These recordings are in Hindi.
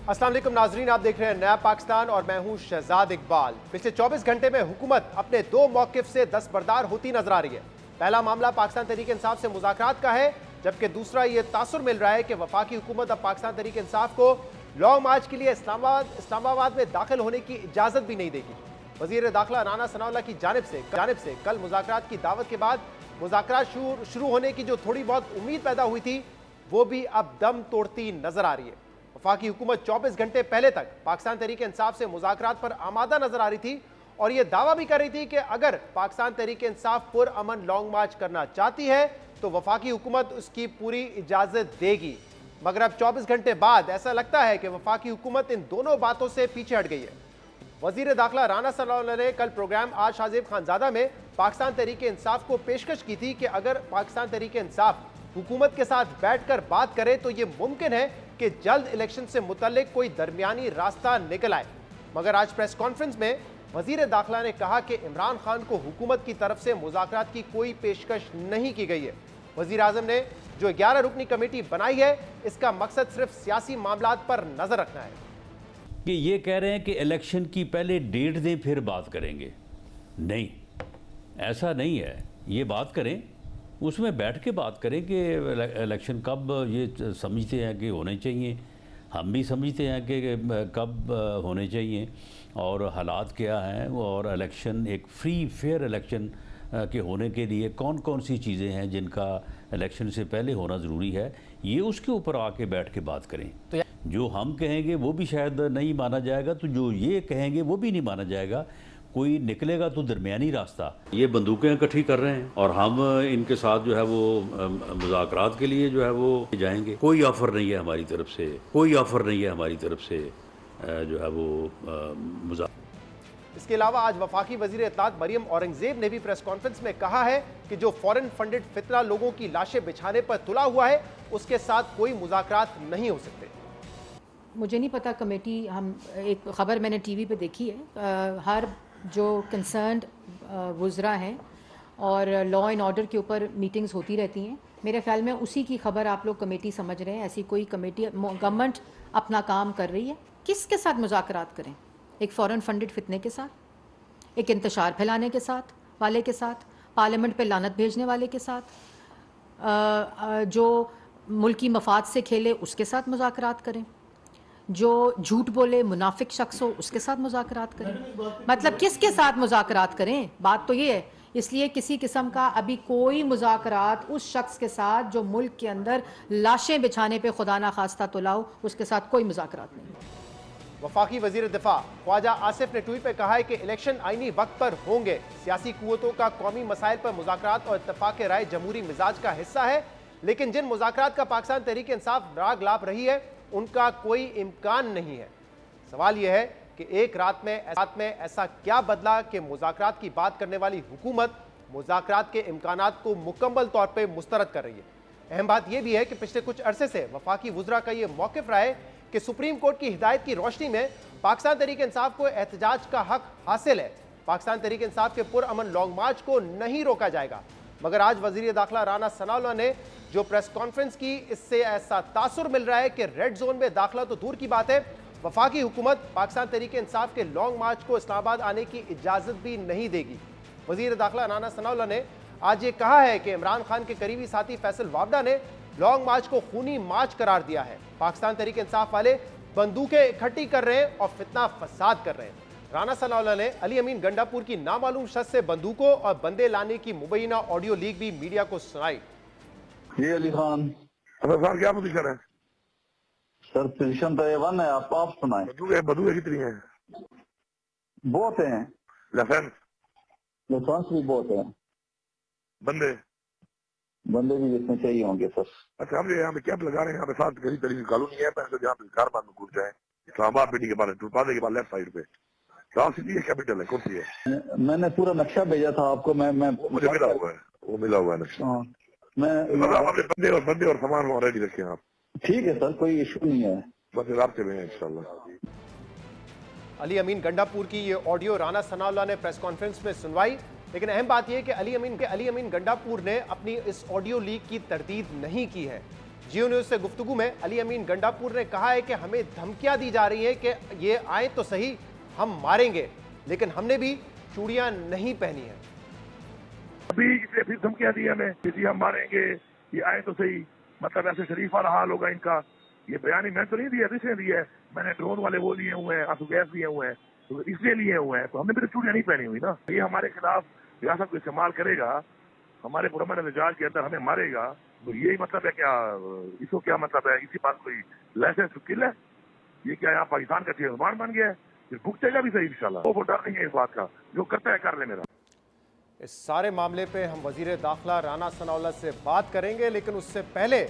अस्सलाम वालेकुम नाजरीन, आप देख रहे हैं नया पाकिस्तान और मैं हूं शहजाद इकबाल। पिछले 24 घंटे में हुकूमत अपने दो मौक़िफ़ से दस्तबरदार होती नजर आ रही है। पहला मामला पाकिस्तान तहरीक इंसाफ से मुज़ाकरात का है, जबकि दूसरा ये तासुर मिल रहा है कि वफाकी हुकूमत अब पाकिस्तान तहरीक इंसाफ को लॉन्ग मार्च के लिए इस्लामाबाद में दाखिल होने की इजाज़त भी नहीं देगी। वज़ीर दाखिला राना सनाउल्लाह की जानिब से कल मुज़ाकरात की दावत के बाद मुज़ाकरात शुरू होने की जो थोड़ी बहुत उम्मीद पैदा हुई थी, वो भी अब दम तोड़ती नजर आ रही है। वफाकी हुकूमत 24 घंटे पहले तक पाकिस्तान तहरीक इंसाफ से मुज़ाकरात पर आमादा नजर आ रही थी और यह दावा भी कर रही थी कि अगर पाकिस्तान तहरीक इंसाफ पुरअमन लॉन्ग मार्च करना चाहती है तो वफाकी हुकूमत उसकी पूरी इजाजत देगी। मगर अब 24 घंटे बाद ऐसा लगता है कि वफाकी हुकूमत इन दोनों बातों से पीछे हट गई है। वजीर दाखिला राना सनाउल्लाह ने कल प्रोग्राम आज शाजिब खानजादा में पाकिस्तान तहरीक इंसाफ को पेशकश की थी कि अगर पाकिस्तान तहरीक इंसाफ हुकूमत के साथ बैठकर बात करे तो यह मुमकिन है कि जल्द इलेक्शन से मुतल्लिक कोई दरमियानी रास्ता निकल आए। मगर आज प्रेस कॉन्फ्रेंस में वजीर दाखिला ने कहा कि इमरान खान को हुकूमत की तरफ से मुज़ाकरात की कोई पेशकश नहीं की गई है। वजीर आज़म ने जो 11 रुकनी कमेटी बनाई है, इसका मकसद सिर्फ सियासी मामलात पर नजर रखना है। कि ये कह रहे हैं कि इलेक्शन की पहले डेट दें फिर बात करेंगे। नहीं, ऐसा नहीं है। ये बात करें, उसमें बैठ के बात करें कि इलेक्शन कब ये समझते हैं कि होने चाहिए, हम भी समझते हैं कि कब होने चाहिए और हालात क्या हैं, और इलेक्शन एक फ्री फेयर इलेक्शन के होने के लिए कौन कौन सी चीज़ें हैं जिनका इलेक्शन से पहले होना ज़रूरी है, ये उसके ऊपर आके बैठ के बात करें। तो जो हम कहेंगे वो भी शायद नहीं माना जाएगा, तो जो ये कहेंगे वो भी नहीं माना जाएगा। कोई निकलेगा तो दरमियानी रास्ता। ये बंदूकें इकट्ठी कर रहे हैं और हम इनके साथ जो है वो मुज़ाकरात के लिए जो है वो जाएंगे। कोई ऑफ़र नहीं है हमारी तरफ से, कोई ऑफ़र नहीं है हमारी तरफ से जो है वो इसके अलावा आज वफाकी वजीर इत्तलात मरियम औरंगजेब ने भी प्रेस कॉन्फ्रेंस में कहा है कि जो फॉरेन फंडेड फितना लोगों की लाशें बिछाने पर तुला हुआ है, उसके साथ कोई मुज़ाकरात नहीं हो सकते। मुझे नहीं पता कमेटी, हम एक ख़बर मैंने टीवी पे देखी है, हर जो कंसर्न्ड वुज़रा हैं और लॉ एंड ऑर्डर के ऊपर मीटिंग्स होती रहती हैं। मेरे ख्याल में उसी की खबर आप लोग कमेटी समझ रहे हैं। ऐसी कोई कमेटी, गवर्नमेंट अपना काम कर रही है। किसके साथ मुज़ाकरात करें? एक फ़ॉरेन फंडेड फितने के साथ, एक इंतशार फैलाने के साथ वाले के साथ, पार्लियामेंट पे लानत भेजने वाले के साथ, जो मुल्की मफाद से खेले उसके साथ मुज़ाकरात करें, जो झूठ बोले मुनाफिक शख्स हो उसके साथ मुज़ाकरात करें। मतलब किसके साथ मुज़ाकरात करें? बात तो ये है। इसलिए किसी किस्म का अभी कोई मुज़ाकरात उस शख्स के साथ जो मुल्क के अंदर लाशें बिछाने पे खुदा ना खास्ता तो लाओ, उसके साथ कोई मुज़ाकरात नहीं। वफाकी वजीर दिफा ख्वाजा आसिफ ने ट्वीट पर कहा है कि इलेक्शन आईनी वक्त पर होंगे। सियासी कुव्वतों का कौमी मसाइल पर मुज़ाकरात और इत्तफाक राय जमहूरी मिजाज का हिस्सा है, लेकिन जिन मुज़ाकरात का पाकिस्तान तहरीक इंसाफ राग लाप रही है उनका कोई इम्कान नहीं है। सवाल यह है कि एक रात में ऐसा क्या बदला कि मुज़ाकरात की बात करने वाली हुकूमत मुज़ाकरात के इम्कानात को मुकम्मल तौर पर मुस्तरद कर रही है। अहम बात यह भी है कि पिछले कुछ अरसे से वफाकी वुज़रा का यह मौक़िफ़ रहा है कि सुप्रीम कोर्ट की हिदायत की रोशनी में पाकिस्तान तहरीक इंसाफ को एहतजाज का हक हासिल है। पाकिस्तान तहरीक इंसाफ के पुरअमन लॉन्ग मार्च को नहीं रोका जाएगा। मगर आज वजीर दाखिला राना सनाउल्लाह ने जो प्रेस कॉन्फ्रेंस की, इससे ऐसा तासुर मिल रहा है कि रेड जोन में दाखिला तो दूर की बात है, वफाकी हुकूमत पाकिस्तान तहरीक इंसाफ के लॉन्ग मार्च को इस्लामाबाद आने की इजाज़त भी नहीं देगी। वजीर दाखिला राना सनाउल्लाह ने आज ये कहा है कि इमरान खान के करीबी साथी फैसल वावडा ने लॉन्ग मार्च को खूनी मार्च करार दिया है। पाकिस्तान तहरीक इंसाफ वाले बंदूकें इकट्ठी कर रहे हैं और फितना फसाद कर रहे हैं। राना सनाउल्लाह ने अली अमीन गंडापुर की नामालूम शख्स से बंदूकों और बंदे लाने की मुबैना ऑडियो लीक भी मीडिया को सुनाई। ये अली खान सर क्या पोजीशन है? सर पोजीशन तो A1 है, आप सुनाए। बंदूकें कितनी हैं? बहुत हैं। लाइसेंस भी बहुत है। बंदे भी जितने चाहिए होंगे सर। अच्छा, हम यहाँ पे कैंप लगा रहे हैं, यहाँ पे 7 गरीब तरीन कॉलोनी है, जहाँ पे कार में कूद जाए। इस्लामाबाद बिल्डिंग के बाद टूलपादे के बाद लेफ्ट साइड पे सिटी है, कैपिटल है, कौन सी है? मैंने पूरा नक्शा भेजा था आपको। मैं मुझे मिला हुआ है, वो मिला हुआ है नक्शा। बंदे और सामान वहाँ रेडी रखे हैं आप। ठीक है सर, कोई इशू नहीं है, बस रास्ते में इंशाल्लाह। अली अमीन गंडापुर की ये ऑडियो राना सनाउल्लाह ने प्रेस कॉन्फ्रेंस में सुनवाई, लेकिन अहम बात यह कि अली अमीन गंडापुर ने अपनी इस ऑडियो लीक की तरदीद नहीं की है। जियो न्यूज से गुफ्तगू में अली अमीन गंडापुर ने कहा है कि हमें धमकियां दी जा रही हैं कि ये आए तो सही, हम मारेंगे, लेकिन हमने भी चूड़ियां नहीं पहनी है। अभी इसलिए फिर धमकियां दी हमें कि हम मारेंगे, ये आए तो सही, मतलब ऐसे शरीफ वाला हाल होगा इनका। ये बयानी मैं तो नहीं दिया, इसने दिया है, मैंने ड्रोन वाले वो लिए हुए हैं, आंसू गैस लिए हुए हैं, तो इसलिए लिए हुए हैं, तो हमने भी तो चूड़ियां नहीं पहनी हुई ना। ये हमारे खिलाफ रियासत को इस्तेमाल करेगा, हमारे पुरअमन मिजाज के अंदर हमें मारेगा, तो यही मतलब है क्या? इसको क्या मतलब है? इसी बात कोई लाइसेंस टू किल है? ये क्या यहाँ पाकिस्तान का चेयरमैन बन गया है? फिर भुगतेगा भी सही इंशाल्लाह। वो डर नहीं है इस बात का, जो करता है कर ले मेरा। इस सारे मामले पे हम वजीर दाखिला राना सनाउल्लाह से बात करेंगे, लेकिन उससे पहले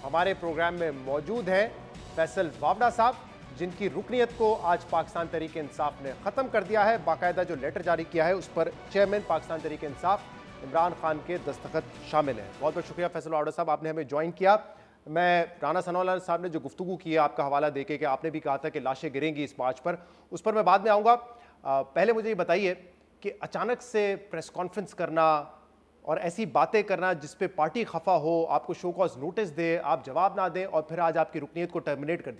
हमारे प्रोग्राम में मौजूद है फैसल वावड़ा साहब, जिनकी रुकनीत को आज पाकिस्तान तहरीक इंसाफ ने ख़त्म कर दिया है। बाकायदा जो लेटर जारी किया है उस पर चेयरमैन पाकिस्तान तहरीक इंसाफ इमरान खान के दस्तखत शामिल हैं। बहुत बहुत शुक्रिया फैसल वावड़ा साहब, आपने हमें ज्वाइन किया। मैं राना सनाउल्लाह साहब ने जो गुफ्तगू की है आपका हवाला देके कि आपने भी कहा था कि लाशें गिरेंगी इस मार्च पर, उस पर मैं बाद में आऊँगा। पहले मुझे ये बताइए कि अचानक से प्रेस कॉन्फ्रेंस करना और ऐसी बातें करना जिस पे पार्टी खफा हो, आपको शो कॉज नोटिस दे, आप जवाब ना दें और फिर आज आपकी रुकनीत को टर्मिनेट कर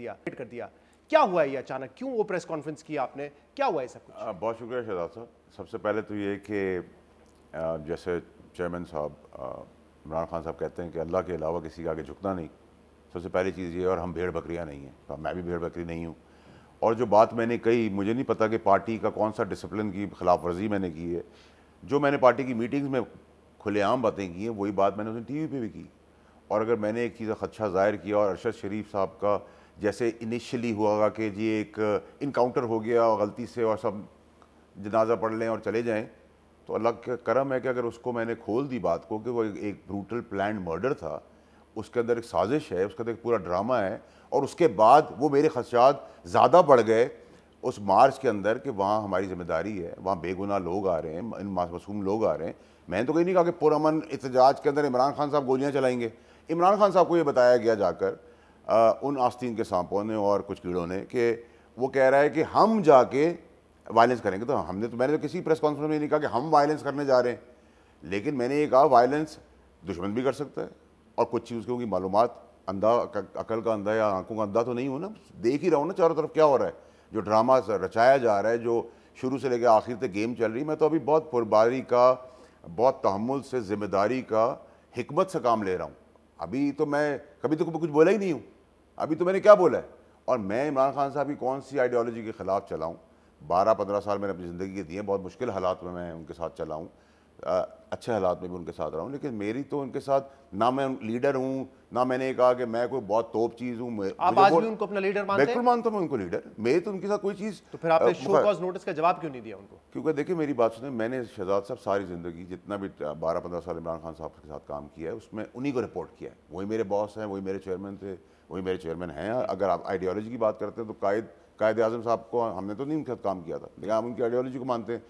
दिया, क्या हुआ ये अचानक? क्यों वो प्रेस कॉन्फ्रेंस की आपने? क्या हुआ है सब कुछ? बहुत शुक्रिया शहजाद साहब। सबसे पहले तो ये कि जैसे चेयरमैन साहब इमरान खान साहब कहते हैं कि अल्लाह के अलावा किसी के आगे झुकना नहीं, सबसे पहली चीज़ ये, और हम भेड़ बकरियाँ नहीं हैं, तो मैं भी भेड़ बकरी नहीं हूँ। और जो बात मैंने कही, मुझे नहीं पता कि पार्टी का कौन सा डिसिप्लिन की खिलाफ वर्जी मैंने की है। जो मैंने पार्टी की मीटिंग्स में खुलेआम बातें की हैं, वही बात मैंने उसने टीवी पे भी की। और अगर मैंने एक चीज़ खदशा ज़ाहिर किया और अरशद शरीफ साहब का जैसे इनिशियली हुआ कि जी एक इनकाउंटर हो गया और गलती से और सब जनाजा पढ़ लें और चले जाएं, तो अल्लाह का करम है कि अगर उसको मैंने खोल दी बात को कि वो एक ब्रूटल प्लान मर्डर था, उसके अंदर एक साजिश है, उसके अंदर एक पूरा ड्रामा है, और उसके बाद वो मेरे खदशात ज़्यादा बढ़ गए उस मार्च के अंदर कि वहाँ हमारी जिम्मेदारी है, वहाँ बेगुनाह लोग आ रहे हैं, मासूम लोग आ रहे हैं। मैंने तो कहीं नहीं कहा कि पुरअमन एहतजाज के अंदर इमरान खान साहब गोलियाँ चलाएंगे। इमरान खान साहब को ये बताया गया जाकर उन आस्तीन के सांपों ने और कुछ कीड़ों ने कि वो कह रहा है कि हम जाके वायलेंस करेंगे। तो मैंने तो किसी प्रेस कॉन्फ्रेंस में नहीं कहा कि हम वायलेंस करने जा रहे हैं, लेकिन मैंने ये कहा वायलेंस दुश्मन भी कर सकता है, और कुछ चीज़ों की मालूमात अंधा, अकल का अंधा या आंखों का अंधा तो नहीं हो ना, देख ही रहा हूँ ना चारों तरफ क्या हो रहा है, जो ड्रामा रचाया जा रहा है, जो शुरू से लेकर आखिर तक गेम चल रही है। मैं तो अभी बहुत पुरबारी का, बहुत तहम्मुल से, जिम्मेदारी का, हिकमत से काम ले रहा हूँ। अभी तो मैं कभी तो कुछ बोला ही नहीं हूँ, अभी तो मैंने क्या बोला है? और मैं इमरान खान साहब की कौन सी आइडियोलॉजी के ख़िलाफ़ चलाऊँ? 12-15 साल मैंने अपनी ज़िंदगी के दिए, बहुत मुश्किल हालात में मैं उनके साथ चला हूँ, अच्छे हालात में भी उनके साथ रहा हूँ, लेकिन मेरी तो उनके साथ ना मैं लीडर हूँ, ना मैंने कहा कि मैं कोई बहुत तोप चीज़ हूँ। आप आज भी उनको अपना लीडर मानते हैं? बिल्कुल मानता हूँ मैं उनको लीडर। मेरी तो उनके साथ कोई चीज़। तो फिर आपने शो कॉज नोटिस का जवाब क्यों नहीं दिया उनको? क्योंकि देखिए मेरी बात सुने, मैंने शहजाद साहब सारी ज़िंदगी जितना भी 12-15 साल इमरान खान साहब के साथ काम किया है, उसमें उन्हीं को रिपोर्ट किया है। वही मेरे बॉस हैं, वही मेरे चेयरमैन थे, वही मेरे चेयरमैन हैं। अगर आप आइडियोलॉजी की बात करते हैं तो कायद आज़म साहब को हमने तो नहीं उनके साथ काम किया था, लेकिन आप उनकी आइडियोलॉजी को मानते हैं।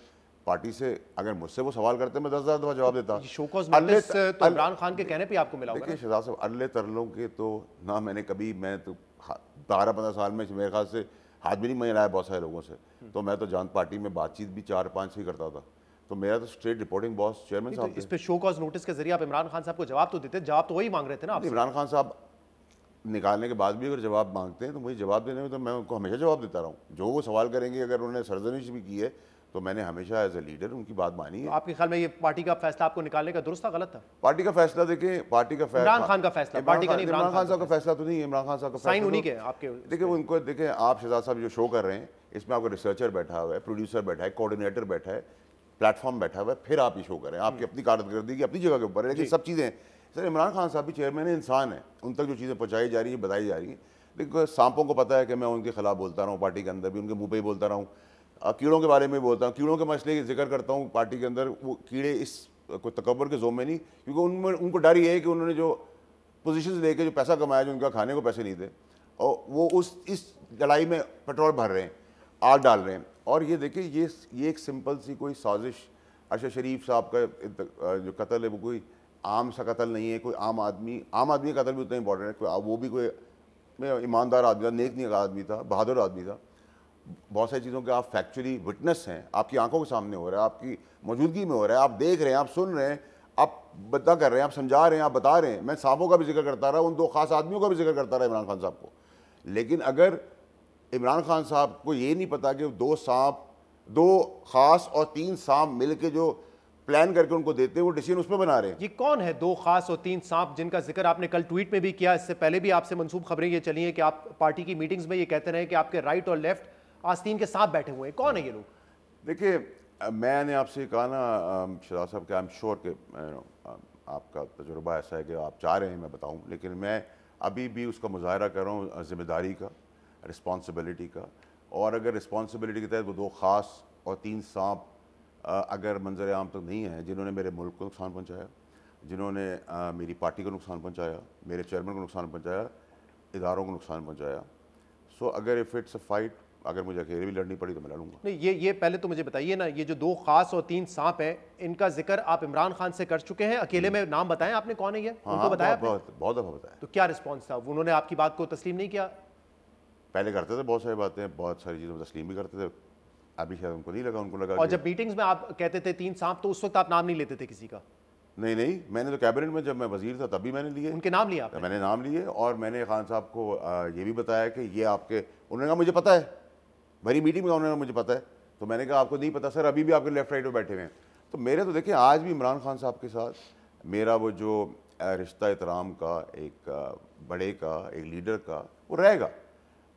पार्टी से अगर मुझसे वो सवाल करते मैं 10,000 दफ़ा जवाब देता। शो कॉज नोटिस तो इमरान खान के कहने पे आपको मिला होगा। देखिए शहजाद साहब, अल्ले तरलों के तो ना मैंने कभी, मैं तो 12-15 साल में मेरे ख्याल से हाथ भी नहीं मिलाया बहुत सारे लोगों से, तो मैं तो जान पार्टी में बातचीत भी 4-5 ही करता था। तो मेरा तो स्ट्रेट रिपोर्टिंग बॉस चेयरमैन साहब। इस पे शो कॉज नोटिस के जरिए आप इमरान खान साहब को जवाब तो देते, जवाब तो वही मांग रहे थे ना आप? इमरान खान साहब निकालने के बाद भी अगर जवाब मांगते हैं तो मुझे जवाब देने में तो मैं उनको हमेशा जवाब देता रहा हूँ। जो वो सवाल करेंगे, अगर उन्होंने सरजनिश भी की है तो मैंने हमेशा एज ए लीडर उनकी बात मानी है। तो आपके ख्याल में ये पार्टी का फैसला आपको निकालने का दुरुस्त था, गलत था? पार्टी का फैसला देखिए, पार्टी का फैसला इमरान खान का फैसला, पार्टी का नहीं। इमरान खान साहब का फैसला तो नहीं है, इमरान खान साहब का साइन उन्हीं के आपके। देखिए उनको, देखिए आप शहजाद साहब जो शो कर रहे हैं, इसमें आपका रिसर्चर बैठा हुआ है, प्रोड्यूसर बैठा है, कोऑर्डिनेटर बैठा है, प्लेटफॉर्म बैठा हुआ है, फिर आप ये शो करें। आपकी अपनी कारकर्दगी की अपनी जगह के ऊपर है, लेकिन सब चीज़ें सर इमरान खान साहब भी चेयरमैन है, इंसान है, उन तक जो चीज़ें पहुँचाई जा रही हैं, बताई जा रही हैं। देखो सांपों को पता है कि मैं उनके खिलाफ बोलता रहा हूँ, पार्टी के अंदर भी उनके मुंह पे ही बोलता रहा हूँ। कीड़ों के बारे में बोलता हूँ, कीड़ों के मसले की जिक्र करता हूँ पार्टी के अंदर। वो कीड़े इस कोई तकब्बर के जोम में नहीं, क्योंकि उनमें उनको डर ये है कि उन्होंने जो पोजीशन लेके जो पैसा कमाया, जो उनका खाने को पैसे नहीं थे, और वो इस लड़ाई में पेट्रोल भर रहे हैं, आग डाल रहे हैं। और ये देखिए ये एक सिंपल सी कोई साजिश, अरशद शरीफ साहब का जो कत्ल है वो कोई आम सा कत्ल नहीं है। कोई आम आदमी का कत्ल भी उतना इंपॉर्टेंट है, कोई वो भी कोई ईमानदार आदमी था, नेक नीक आदमी था, बहादुर आदमी था। बहुत सारी चीज़ों के आप फैक्चुअली विटनेस हैं, आपकी आंखों के सामने हो रहा है, आपकी मौजूदगी में हो रहा है, आप देख रहे हैं, आप सुन रहे हैं, आप बता कर रहे हैं, आप समझा रहे हैं, आप बता रहे हैं। मैं सांपों का भी जिक्र करता रहा, उन 2 खास आदमियों का भी जिक्र करता रहा इमरान खान साहब को। लेकिन अगर इमरान खान साहब को ये नहीं पता कि 2 सांप, 2 खास और 3 सांप मिल के जो प्लान करके उनको देते हैं, वो डिसीजन उसमें बना रहे हैं। ये कौन है 2 खास और 3 सांप जिनका जिक्र आपने कल ट्वीट में भी किया? इससे पहले भी आपसे मंसूब खबरें ये चली हैं कि आप पार्टी की मीटिंग्स में ये कहते रहे कि आपके राइट और लेफ्ट आस्तीन के सांप बैठे हुए हैं। कौन है ये लोग? देखिए, मैंने आपसे कहा ना शहजाद साहब कि आई एम श्योर कि आपका तजुर्बा ऐसा है कि आप चाह रहे हैं मैं बताऊं, लेकिन मैं अभी भी उसका मुजाहरा कर रहा हूँ ज़िम्मेदारी का, रिस्पॉन्सिबिलिटी का। और अगर रिस्पॉन्सिबिलिटी के तहत वो 2 खास और 3 सांप अगर मंजर आम तक नहीं है, जिन्होंने मेरे मुल्क को नुकसान पहुँचाया, जिन्होंने मेरी पार्टी को नुकसान पहुँचाया, मेरे चेयरमैन को नुकसान पहुँचाया, इदारों को नुकसान पहुँचाया, सो अगर इफ़ इट्स अ फाइट, अगर मुझे अकेले भी लड़नी पड़ी तो मैं लड़ूंगा। नहीं, ये पहले तो मुझे बताइए ना, ये जो 2 खास और 3 सांप हैं, इनका जिक्र आप इमरान खान से कर चुके हैं? अकेले में नाम बताएं आपने, कौन है ये? उनको बताया आपने? बहुत दफ़ा बताया। तो क्या रिस्पॉन्स था? उन्होंने आपकी बात को तस्लीम नहीं किया? पहले करते थे बहुत सारी बातें, बहुत सारी चीज़ों में तस्लीम भी करते थे, अभी शायद उनको नहीं लगा, उनको लगा। और जब मीटिंग्स में आप कहते थे 3 सांप, तो उस वक्त आप नाम नहीं लेते थे किसी का? नहीं, मैंने तो कैबिनेट में जब मैं वजीर था तभी मैंने लिए, उनके नाम लिया आपने? मैंने नाम लिए। और मैंने खान साहब को ये भी बताया कि ये आपके, उन्होंने कहा मुझे पता है, भरी मीटिंग में उन्होंने मुझे पता है। तो मैंने कहा आपको नहीं पता सर, अभी भी आपके लेफ्ट राइट में बैठे हुए हैं। तो मेरे तो देखिए, आज भी इमरान खान साहब के साथ मेरा वो जो रिश्ता एहतराम का, एक बड़े का, एक लीडर का, वो रहेगा।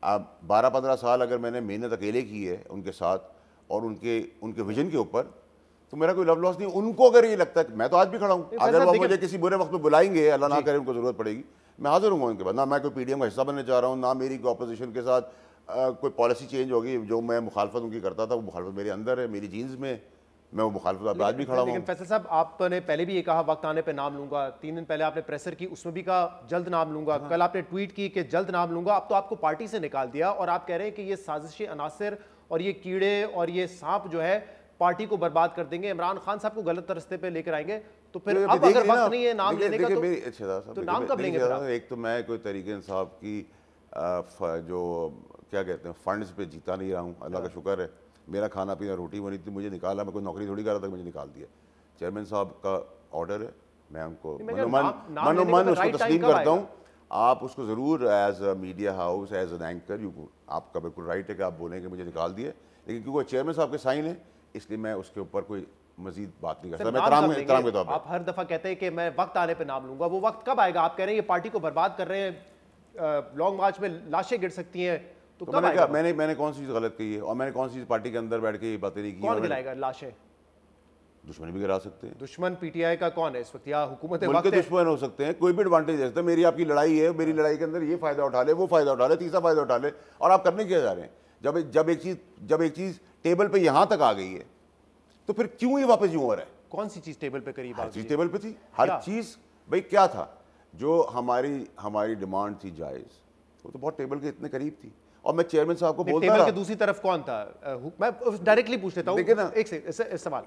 अब 12-15 साल अगर मैंने मेहनत अकेले की है उनके साथ और उनके विजन के ऊपर, तो मेरा कोई लव लॉस नहीं। उनको अगर ये लगता है कि मैं तो आज भी खड़ा हूँ, अगर वो मुझे किसी बुरे वक्त में बुलाएंगे, अल्लाह ना करे उनको ज़रूरत पड़ेगी, मैं हाजिर हूँ उनके बाद। ना मैं कोई पीडीएम का हिस्सा बनने चाह रहा हूँ, ना मेरी कोई अपोजिशन के साथ कोई पॉलिसी चेंज होगी। जो मैं मुखालफत उनकी करता था, वो मुखालफत मेरे अंदर है, मेरी जीन्स में, मैं वो मुखालफत आज भी खड़ा हूँ। लेकिन फैसल साहब, आपने पहले भी ये कहा वक्त आने पे नाम लूंगा, 3 दिन पहले आपने प्रेसर की, उसमें भी कहा जल्द नाम लूंगा, कल आपने ट्वीट की कि जल्द नाम लूंगा। अब तो आपको पार्टी से निकाल दिया और आप कह रहे हैं कि ये साजिशी अनासर और ये कीड़े और ये सांप जो है पार्टी को बर्बाद कर देंगे, इमरान खान साहब को गलत रास्ते पे लेकर आएंगे। तो फिर अब अगर वक्त नहीं है नाम लेने का, तो नाम कब लेंगे? एक तो मैं कोई तरीके इंसाफ की जो क्या कहते हैं फंड्स पे जीता नहीं रहा हूँ, अल्लाह का शुक्र है। मेरा खाना पीना रोटी बनी थी, मुझे निकाला, मैं कोई नौकरी थोड़ी कर रहा था, मुझे निकाल दिया। चेयरमैन साहब का ऑर्डर है, मैं उनको मनोमन उसको तस्लीम करता हूँ। आप उसको ज़रूर as a media house, as an anchor, आपका बिल्कुल राइट है कि आप बोलें कि मुझे निकाल दिए, लेकिन क्योंकि चेयरमैन साहब के साइन है, इसलिए मैं उसके ऊपर कोई मजीद बात नहीं कर सकता। मैं इत्तराम के तौर पर। आप हर दफा कहते हैं कि मैं वक्त आने पे नाम लूंगा, वो वक्त कब आएगा? आप कह रहे हैं ये पार्टी को बर्बाद कर रहे हैं, लॉन्ग मार्च में लाशें गिर सकती हैं, तो कब आएगा? मैंने कौन सी चीज़ गलत कही है और मैंने कौन सी चीज़ पार्टी के अंदर बैठ के ये बातें नहीं की? कौन गिराएगा लाशें? दुश्मन भी गिरा सकते हैं। दुश्मन पीटीआई का कौन है इस वक्त, या हुकूमत वक्त दुश्मन हो सकते हैं, कोई भी एडवांटेज दे सकता है। मेरी आपकी लड़ाई है, मेरी लड़ाई के अंदर ये फायदा उठा ले, वो फायदा उठा ले, तीसरा फायदा उठा ले, और आप करने क्या जा रहे हैं? जब एक चीज टेबल पे यहां तक आ गई है, तो फिर क्यों ये वापस यूं हो रहा है? कौन सी चीज टेबल पे करीब? हर चीज टेबल पे थी, हर चीज। भाई क्या था जो हमारी डिमांड थी जायज, वो तो बहुत टेबल के इतने करीब थी। और मैं चेयरमैन साहब को बोलता टेबल के दूसरी तरफ कौन था? मैं डायरेक्टली पूछ लेता हूँ, एक सवाल,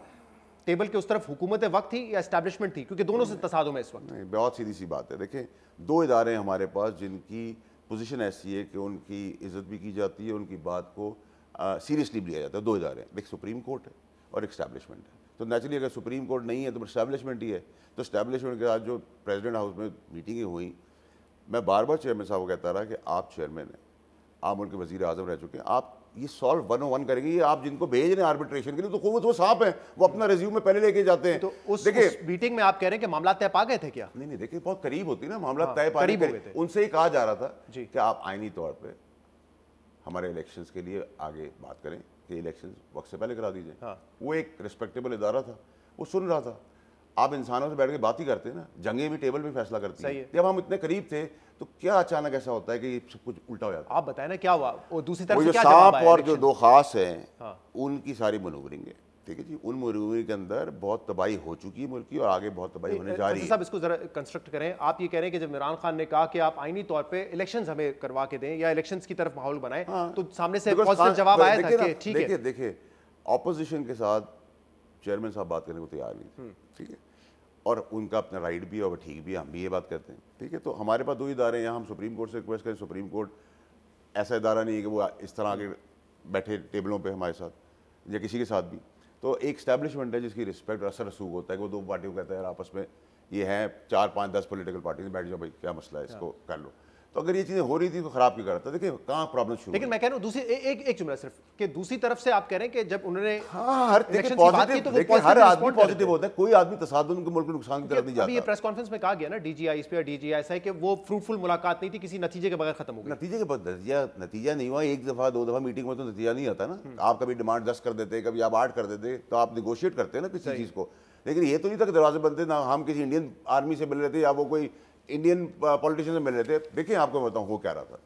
टेबल के उस तरफ हुकूमत वक्त थी या एस्टैब्लिशमेंट थी? क्योंकि दोनों से तसादुम है इस वक्त। नहीं, बहुत सीधी सी बात है। देखें, 2 इदारे हैं हमारे पास जिनकी पोजीशन ऐसी है कि उनकी इज्जत भी की जाती है, उनकी बात को सीरियसली भी लिया जाता है। 2 इदारे हैं, एक सुप्रीम कोर्ट है और एक एस्टैब्लिशमेंट है। तो नेचुरली अगर सुप्रीम कोर्ट नहीं है तो एस्टैब्लिशमेंट ही है। तो एस्टैब्लिशमेंट के साथ जो प्रेसिडेंट हाउस में मीटिंगें हुई, मैं बार बार चेयरमैन साहब को कहता रहा कि आप चेयरमैन हैं, आप उनके वजीर आजम रह चुके हैं, आप ये सॉल्व 101 करेंगे। ये आप जिनको भेज रहे हैं आर्बिट्रेशन के लिए, तो वो सांप है, वो अपना रिज्यूम में पहले लेके जाते हैं। तो उस मीटिंग में आप कह रहे हैं कि मामला तय पा गए थे क्या? नहीं, देखिए बहुत करीब होती ना मामला तय पाने के। उनसे ही कहा जा रहा था कि आप आईनी तौर पे हमारे इलेक्शंस के लिए आगे बात करें कि इलेक्शंस वक्त से पहले करा दीजिए। वो एक रिस्पेक्टेबल इदारा था, वो सुन रहा था। आप इंसानों से बैठ के बात ही करते हैं ना, जंगें भी टेबल पे फैसला करती हैं। जब हम इतने करीब थे तो क्या अचानक ऐसा होता है कि ये सब कुछ उल्टा हो जाता है? आप बताएं ना क्या हुआ? वो दूसरी तरफ जो सांप और जो 2 खास हैं, उनकी सारी मनूवरिंग है, ठीक है जी। उन मनूवरिंग के अंदर बहुत तबाही हो चुकी है मुल्क की, और आगे बहुत तबाही होने जा रही है। साहब इसको जरा कंस्ट्रक्ट करें। आप ये कह रहे हैं कि जब इमरान खान ने कहा कि आप आईनी तौर पे इलेक्शंस हमें करवा के दें या इलेक्शंस की तरफ माहौल बनाएं, तो सामने से पॉजिटिव जवाब आया था कि ठीक है। देखिए, ऑपोजिशन के साथ चेयरमैन साहब बात करने को तैयार नहीं, ठीक है, और उनका अपना राइट भी है और ठीक भी है, हम भी ये बात करते हैं, ठीक है। तो हमारे पास 2 इदारे हैं, यहाँ हम सुप्रीम कोर्ट से रिक्वेस्ट करें। सुप्रीम कोर्ट ऐसा इदारा नहीं है कि वो इस तरह आगे बैठे टेबलों पे हमारे साथ या किसी के साथ भी। तो एक स्टैब्लिशमेंट है जिसकी रिस्पेक्ट और असर रसूख होता है कि वो 2 पार्टियों को कहता है यार आपस में ये हैं 4-5-10 पॉलिटिकल पार्टीज, बैठ जाओ भाई क्या मसला है, इसको कर लो। तो अगर ये चीज़ें हो रही थी तो खराब क्यों कर रहा था? देखिए कहाँ प्रॉब्लम शुरू। लेकिन मैं कह रहा हूँ दूसरी एक जुमला सिर्फ कि दूसरी तरफ से आप कह रहे हैं कि जब उन्होंने हाँ हर इलेक्शन की बात की तो वो देखिए हर positive आदमी respond कर रहे पॉजिटिव थे। होता है, कोई आदमी तसादुम के मुल्क को नुकसान की तरफ नहीं अभी ये जाता। प्रेस कॉन्फ्रेंस में कहा गया ना डीजीआई इस पे, डीजीआई ऐसा है कि वो फ्रूटफुल मुलाकात नहीं थी, किसी नतीजे के बगैर खत्म हो गई। नतीजे के बाद नतीजा नहीं हुआ, एक दफ़ा 2 दफ़ा मीटिंग में तो नतीजा नहीं आता ना। आप कभी डिमांड 10 कर देते, कभी आप 8 कर देते, तो आप निगोशिएट करते हैं ना किसी चीज़ को। लेकिन ये तो नहीं था कि दरवाजे बनते ना, हम किसी इंडियन आर्मी से मिल रहे थे या वो कोई इंडियन पॉलिटिशियन से मिल रहे थे। देखिए आपको बताऊँ हो क्या रहा था,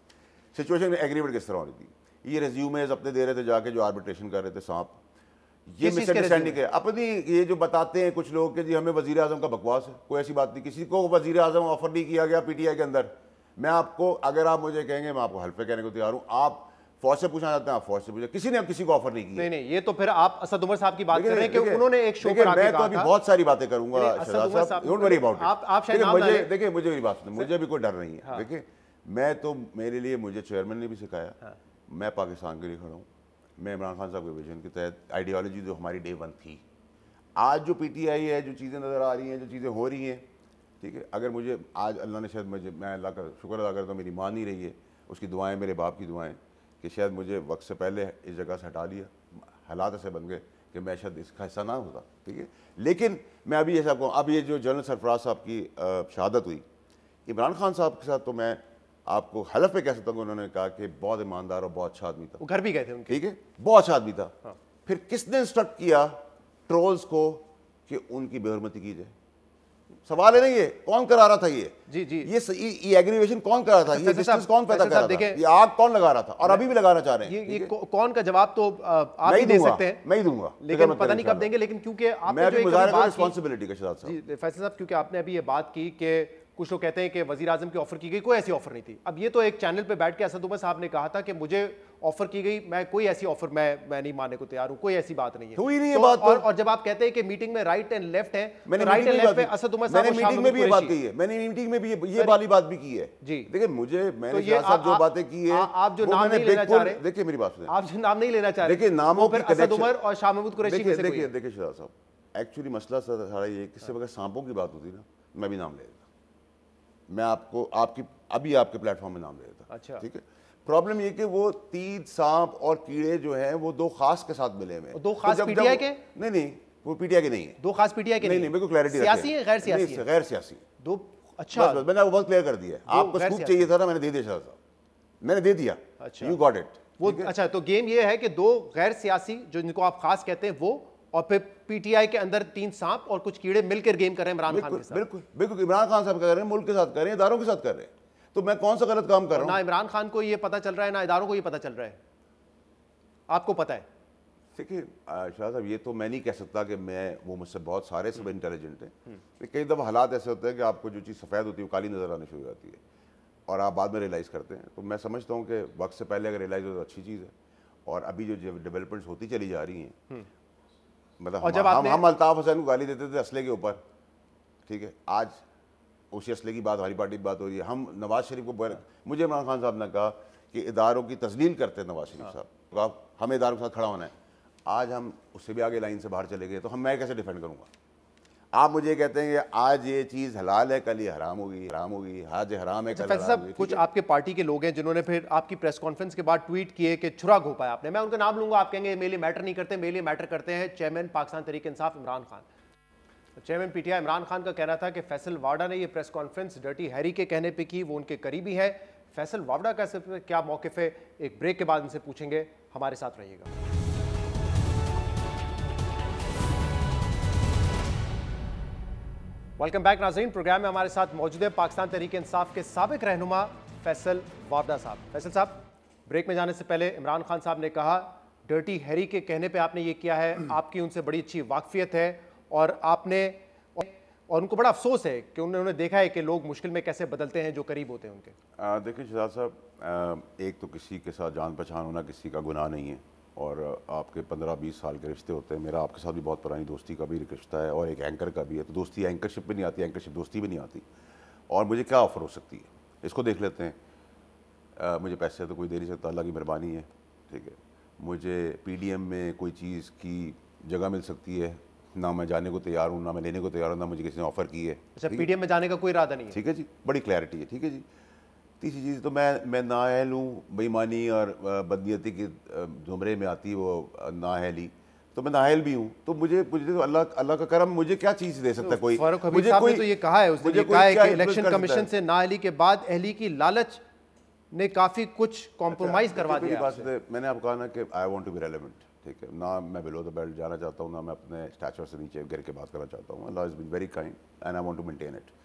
सिचुएशन एग्रीमेंट किस तरह हो रही थी। ये रेज्यूमेज अपने दे रहे थे जाके जो आर्बिट्रेशन कर रहे थे सांप, ये मिसअंडरस्टैंडिंग है अपनी। ये जो बताते हैं कुछ लोग कि जी हमें वजीर आजम का बकवास है, कोई ऐसी बात नहीं, किसी को वजीर आजम ऑफर नहीं किया गया पीटीआई के अंदर। मैं आपको, अगर आप मुझे कहेंगे मैं आपको हल्फे कहने को तैयार हूँ। आप फौज से पूछना चाहते हैं, आप फौज से पूछे, किसी ने किसी को ऑफर नहीं किया। नहीं, ये तो फिर आप असद उमर साहब की बात कर रहे हैं कि उन्होंने एक शो पर आके मैं तो अभी बहुत सारी बातें करूंगा शहजाद साहब, डोंट वरी अबाउट इट। आप शायद नाम मुझे देखिए, मुझे मेरी बात सुनिए, मुझे भी कोई डर नहीं है। देखिए मैं तो, मेरे लिए मुझे चेयरमैन ने भी सिखाया, मैं पाकिस्तान के लिए खड़ा हूँ। मैं इमरान खान साहब के विजन के तहत आइडियोलॉजी जो हमारी डे 1 थी, आज जो पीटीआई है, जो चीज़ें नज़र आ रही हैं, जो चीज़ें हो रही हैं, ठीक है। अगर मुझे आज अल्लाह ने शायद मुझे, मैं अल्लाह का शुक्र अदा करता हूँ, मेरी माँ नहीं रही है, उसकी दुआएं, मेरे बाप की दुआएं, कि शायद मुझे वक्त से पहले इस जगह से हटा दिया, हालात ऐसे बन गए कि मैं शायद इसका हिस्सा ना होता, ठीक है। लेकिन मैं अभी ऐसा कहूँ, अब ये जो जनरल सरफराज साहब की शहादत हुई, इमरान खान साहब के साथ तो मैं आपको हलफ पे कह सकता हूँ, उन्होंने कहा कि बहुत ईमानदार और बहुत अच्छा आदमी था। वो घर भी गए थे उनके, ठीक है, बहुत अच्छा आदमी था। फिर किसने इंस्ट्रक्ट किया ट्रोल्स को कि उनकी बेहरमती की जाए? सवाल है ना, ये कौन करा रहा था? ये जी ये एग्रीवेशन कौन करा था? ये डिस्टेंस कौन पैदा कर रहा था? ये आग कौन लगा रहा था? और अभी भी लगाना चाह रहे हैं। ये कौन का जवाब तो आप ही दे सकते हैं, मैं ही दूंगा, लेकिन पता नहीं कब देंगे। लेकिन क्योंकि आपने जो एक रिस्पांसिबिलिटी का शहजाद साहब, जी फैसल साहब, क्योंकि आपने अभी ये बात की कि कुछ लोग कहते हैं कि वजीर आजम की ऑफर की गई, कोई ऐसी ऑफर नहीं थी। अब ये तो एक चैनल पे बैठ के असद उमर साहब ने कहा था कि मुझे ऑफर की गई, मैं कोई ऐसी ऑफर मैं नहीं मानने को तैयार हूं, कोई ऐसी बात नहीं है। हुई नहीं है बात। और जब आप कहते हैं कि मीटिंग में राइट एंड लेफ्ट है, मैंने राइट एंड लेफ्ट पे असद उमर साहब, मैंने मीटिंग में भी ये बात कही है, मैंने मीटिंग में भी ये वाली बात भी की है जी। देखिए मुझे, मैंने साहब जो बातें की है, आप जो नाम नहीं लेना चाह रहे, देखिए मेरी बात सुनिए, आप जो नाम नहीं लेना चाह रहे, देखिए नामों की असद उमर और शाह महमूद कुरैशी में से कोई है। देखिए शहजाद साहब, एक्चुअली मसला सारा ये, किससे अगर सांपों की बात होती ना, मैं भी नाम ले लेता, मैं आपको अभी आपके प्लेटफॉर्म में नाम ले लेता। अच्छा, ठीक है। प्रॉब्लम ये कि वो 3 सांप और कीड़े जो हैं वो 2 खास के साथ मिले हुए हैं। 2 खास पीटीआई के? नहीं, वो पीटीआई के नहीं है। 2 खास पीटीआई के नहीं? मेरे को क्लैरिटी सियासी है, गैर सियासी है? गैर सियासी। 2, अच्छा, बस मैंने वो बहुत क्लियर कर दिया। आपको स्कूप चाहिए था ना, मैंने दे दिया शहजाद साहब, मैंने दे दिया। अच्छा, यू गॉट इट। वो अच्छा, तो गेम ये है कि 2 गैर सियासी जो जिनको आप खास कहते हैं वो, और फिर पीटीआई के अंदर 3 सांप और कुछ कीड़े मिलकर गेम कर रहे हैं इमरान खान के साथ। बिल्कुल इमरान खान साहब कर रहे हैं, मुल्क के साथ कर रहे हैं, इदारों के साथ कर रहे हैं। तो मैं कौन सा गलत काम कर रहा हूं? ना इमरान खान को ये पता चल रहा है, ना इदारों को ये पता चल रहा है, आपको पता है। देखिए शाह साहब, ये तो मैं नहीं कह सकता कि मैं, वो मुझसे बहुत सारे सब इंटेलिजेंट हैं। कई दफ़ा हालात ऐसे होते हैं कि आपको जो चीज़ सफ़ेद होती है वो काली नज़र आने शुरू हो जाती है और आप बाद में रियलाइज़ करते हैं। तो मैं समझता हूँ कि वक्त से पहले अगर रियलाइज़ हो तो अच्छी चीज़ है। और अभी जो डेवलपमेंट्स होती चली जा रही हैं, मतलब हम अल्ताफ़ हुसैन को गाली देते थे असले के ऊपर, ठीक है, आज उसी असले की बात हमारी पार्टी की बात हो रही है। हम नवाज शरीफ को, मुझे इमरान खान साहब ने कहा कि इदारों की तस्लील करते हैं नवाज शरीफ साहब, तो आप हमें इदारों के साथ खड़ा होना है। आज हम उससे भी आगे लाइन से बाहर चले गए, तो मैं कैसे डिफेंड करूँगा? आप मुझे कहते हैं कि आज ये चीज़ हलाल है, कल ये हराम होगी, आज हराम है, कल हलाल होगी। कुछ आपके पार्टी के लोग हैं जिन्होंने फिर आपकी प्रेस कॉन्फ्रेंस के बाद ट्वीट किए कि छुरा घोपा है आपने। मैं उनका नाम लूंगा, आप कहेंगे मेरे लिए मैटर नहीं करते, मेरे लिए मैटर करते हैं chairman Pakistan Tehreek Insaf Imran Khan. Chairman PTI Imran Khan का कहना था कि फैसल वावड़ा ने ये प्रेस कॉन्फ्रेंस डर्टी हैरी के कहने पे की, वो उनके करीबी है। फैसल वावड़ा का क्या मौक़िफ़ है, एक ब्रेक के बाद इनसे पूछेंगे, हमारे साथ रहिएगा। वेलकम बैक नाज़रीन। प्रोग्राम में हमारे साथ मौजूद है पाकिस्तान तहरीक इंसाफ के साबिक रहनुमा फैसल वावड़ा साहब। फैसल साहब, ब्रेक में जाने से पहले इमरान खान साहब ने कहा डर्टी हैरी के कहने पे आपने ये किया है, आपकी उनसे बड़ी अच्छी वाकफियत है और आपने, और उनको बड़ा अफसोस है कि उन्होंने देखा है कि लोग मुश्किल में कैसे बदलते हैं जो करीब होते हैं उनके। देखिए शहजाद साहब, एक तो किसी के साथ जान पहचान होना किसी का गुनाह नहीं है, और आपके 15-20 साल के रिश्ते होते हैं। मेरा आपके साथ भी बहुत पुरानी दोस्ती का भी रिश्ता है और एक एंकर का भी है। तो दोस्ती एंकरशिप भी नहीं आती, एंकरशिप दोस्ती भी नहीं आती। और मुझे क्या ऑफ़र हो सकती है, इसको देख लेते हैं। मुझे पैसे तो कोई दे नहीं सकता, अल्लाह की मेहरबानी है, ठीक है। मुझे पीडीएम में कोई चीज़ की जगह मिल सकती है, ना मैं जाने को तैयार हूँ, ना मैं लेने को तैयार हूँ, ना मुझे किसी ने ऑफ़र की है। अच्छा, पीडीएम में जाने का कोई इरादा नहीं है? ठीक है जी, बड़ी क्लैरिटी है। ठीक है जी। तीसरी चीज़ तो मैं नाअहल हूँ, बेईमानी और बदनीयती के ज़ुमरे में आती है वो नाअहली, तो मैं नाअहल भी हूँ। तो मुझे तो अल्लाह का करम, मुझे क्या चीज़ दे सकता है कोई? फारूक हबीब साहब ने तो ये कहा है, उसने कहा है कि इलेक्शन कमीशन से नाअहली के बाद अहली की लालच ने काफ़ी कुछ कॉम्प्रोमाइज़ करवा दिया है। मैंने आपको कहा ना कि I want to be relevant. ठीक है ना, मैं बिलो द बेल्ट जाना चाहता हूँ, ना मैं अपने स्टैचर से नीचे गिर के बात करना चाहता हूँ। Allah is been very kind and I want to maintain it.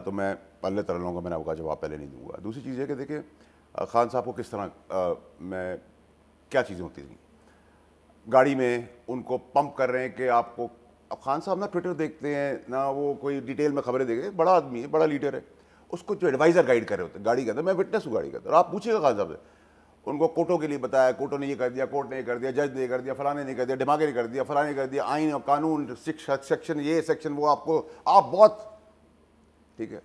तो मैं पल्ले तर लूँगा, मैंने आपका जवाब पहले नहीं दूंगा। दूसरी चीज़ है कि देखिए खान साहब को किस तरह मैं क्या चीज़ें होती थी गाड़ी में, उनको पंप कर रहे हैं कि आपको। अब खान साहब ना ट्विटर देखते हैं ना, वो कोई डिटेल में खबरें देखे, बड़ा आदमी है, बड़ा लीडर है, उसको जो एडवाइज़र गाइड कर रहे होते हैं गाड़ी के अंदर। मैं विटनेस हूँ गाड़ी के अंदर, आप पूछिएगा खान साहब से, उनको कोर्टों के लिए बताया, कोर्टों ने ये कर दिया, कोर्ट ने ये कर दिया, जज ने ये कर दिया, फलाने ने कर दिया, दिमागे ने कर दिया, फलाने ने कर दिया, आइन और कानून सेक्शन ये सेक्शन वो, आपको आप बहुत ठीक है।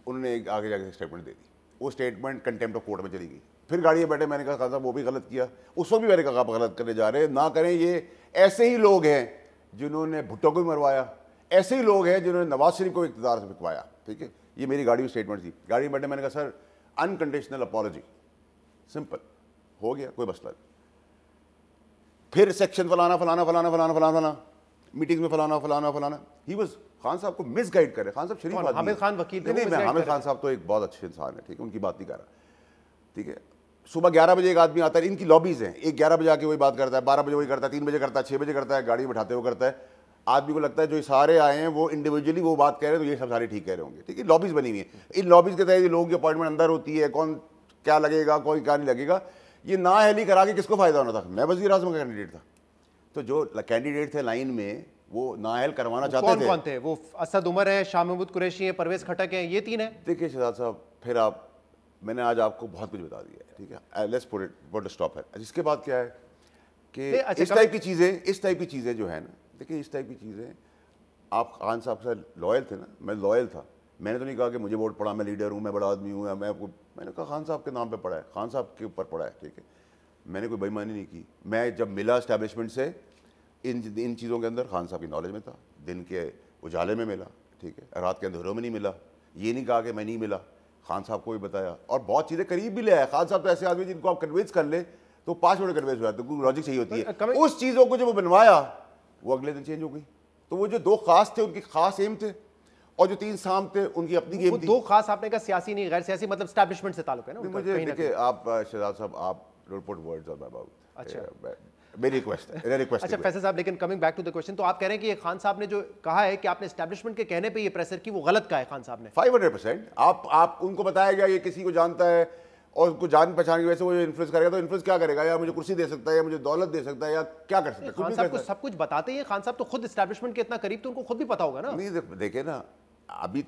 उन्होंने एक आगे जाके स्टेटमेंट दे दी, वो स्टेटमेंट कंटेम्प्ट ऑफ कोर्ट में चली गई। फिर गाड़ी में बैठे मैंने कहा खान साहब वो भी गलत किया, उस वक्त भी मैंने कहा आप गलत करने जा रहे हैं, ना करें। ये ऐसे ही लोग हैं जिन्होंने भुट्टो को भी मरवाया, ऐसे ही लोग हैं जिन्होंने नवाज शरीफ को इक़्तिदार से बिकवाया। ठीक है, ये मेरी गाड़ी में स्टेटमेंट थी। गाड़ी में बैठे मैंने कहा सर अनकंडीशनल अपॉलॉजी, सिंपल हो गया, कोई मसला नहीं। फिर सेक्शन फलाना फलाना फलाना फलाना फलाना फलाना, मीटिंग में फलाना फलाना फलाना। ही वाज खान साहब को मिसगाइड करे। खान साहब शरीफ आदमी, हामिद खान वकील थे, नहीं, मैं हामिद खान साहब तो एक बहुत अच्छे इंसान है, ठीक है, उनकी बात नहीं कर रहा। ठीक है, सुबह 11 बजे एक आदमी आता है, इनकी लॉबीज हैं, एक 11 बजे आके वही बात करता है, 12 बजे वही करता है, 3 बजे करता है, 6 बजे करता है, गाड़ी में बैठाते हुए करता है। आदमी को लगता है जो सारे आए हैं वो इंडिविजुअली वो बात कह रहे हैं, तो ये सब सारे ठीक कह रहे होंगे। ठीक है, लॉबीज बनी हुई है, इन लॉबीज के तहत लोगों की अपॉइंटमेंट अंदर होती है, कौन क्या लगेगा, कोई क्या नहीं लगेगा। ये नाअहली करा के किसको फायदा होना था? मैं वज़ीर आज़म का कैंडिडेट था, तो जो कैंडिडेट थे लाइन में वो नाअहल करवाना चाहते थे। कौन थे वो? असद उमर है, शाह महमूद कुरैशी है, परवेज खटक है, ये 3 है। देखिए शहजाद साहब, फिर आप, मैंने आज आपको बहुत कुछ बता दिया है। ठीक है, लेट्स पुट अ स्टॉप है। इसके बाद क्या है कि इस टाइप की चीज़ें जो है ना, देखिए इस टाइप की चीज़ें, आप खान साहब से लॉयल थे ना, मैं लॉयल था। मैंने तो नहीं कहा कि मुझे वोट पड़ा, मैं लीडर हूँ, मैं बड़ा आदमी हूँ, मैंने कहा खान साहब के नाम पे पड़ा है, खान साहब के ऊपर पड़ा है। ठीक है, मैंने कोई बेईमानी नहीं की। मैं जब मिला इस्टेब्लिशमेंट से इन चीज़ों के अंदर, खान साहब की नॉलेज में था, दिन के उजाले में मिला, ठीक है, रात के अंधेरों में नहीं मिला। ये नहीं कहा कि मैं नहीं मिला, खान साहब को भी बताया और बहुत चीज़ें करीब भी ले आया। खान साहब तो ऐसे आदमी जिनको आप कन्विंस कर ले तो 5 मिनट कन्विंस हो जाते, क्योंकि लॉजिक चाहिए होती है। उस चीज़ों को जब वो बनवाया वो अगले दिन चेंज हो गई। तो वो जो 2 खास थे उनकी खास एम थे, और जो 3 साम थे उनकी अपनी गेम थी। 2 खास आपने कहा सियासी नहीं, गैर सियासी, मतलब एस्टैब्लिशमेंट से ताल्लुक है ना। मुझे देखिए, आप शहजाद साहब, आप don't put words on my mouth. अच्छा, मेरी रिक्वेस्ट है। अच्छा फैसल साहब, लेकिन coming back to the question, तो आप कह रहे हैं कि ये खान साहब ने जो कहा है कि आपने एस्टैब्लिशमेंट के कहने पे ये प्रेशर की, वो गलत कहा है खान साहब ने 500%। आप उनको बताया गया ये किसी को जानता है और उनको जान पहचान की वजह से वो इन्फ्लुएंस करेगा, तो इन्फ्लुएंस क्या करेगा? या मुझे कुर्सी दे सकता है, या मुझे दौलत दे सकता है, या क्या कर सकता है? खान साहब को सब कुछ बताते हैं। खान साहब तो खुद एस्टैब्लिशमेंट के इतना करीब, तो उनको खुद भी पता होगा ना। नहीं, देखिए ना, अभी